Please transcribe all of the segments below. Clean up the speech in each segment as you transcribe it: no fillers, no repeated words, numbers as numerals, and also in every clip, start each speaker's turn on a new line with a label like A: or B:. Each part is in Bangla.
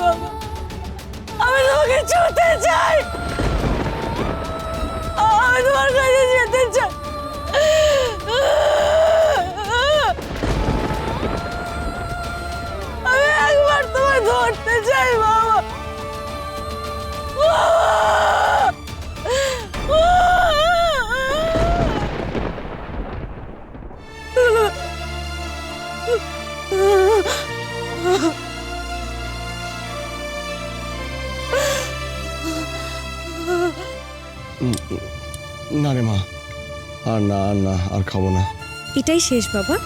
A: বাবা, আমি তোমাকে ছুঁতে চাই, আমি তোমার কাছে যেতে চাই। আমি একবার তোমায় ধরতে চাই বাবা।
B: না রে মা, আর না আর না, আর খাবো না।
C: এটাই শেষ বাবা।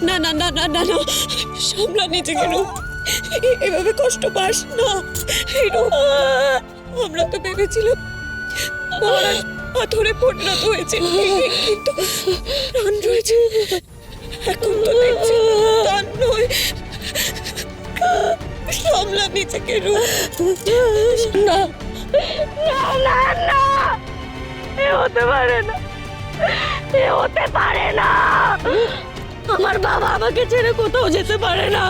D: না না না না না না, সামলা নিজেকে রূপ, এভাবে কষ্ট পাস না। আমরা তো ভেবেছিলাম মহারাজ পাথরে পরিণত হয়েছে, কিন্তু প্রাণ রয়েছে। এখন তো দেখছি তা নয়। সামলা নিজেকে রূপ।
A: না না না না, এ হতে পারে না, এ হতে পারে না। আমার বাবা আমাকে ছেড়ে কোথাও যেতে পারে না,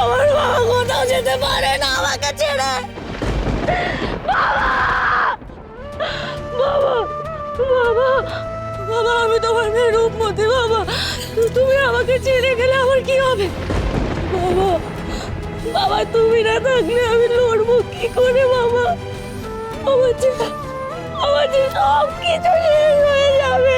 A: আমার বাবা কোথাও যেতে পারে না আমাকে ছেড়ে। বাবা বাবা বাবা বাবা, আমি তোমার মেয়ে রূপমতি বাবা, তুমি আমাকে ছেড়ে গেলে আমার কি হবে বাবা? বাবা তুমি না থাকলে আমি লড়বো কি করে বাবা? আমার যে সব কিছু শেষ হয়ে যাবে।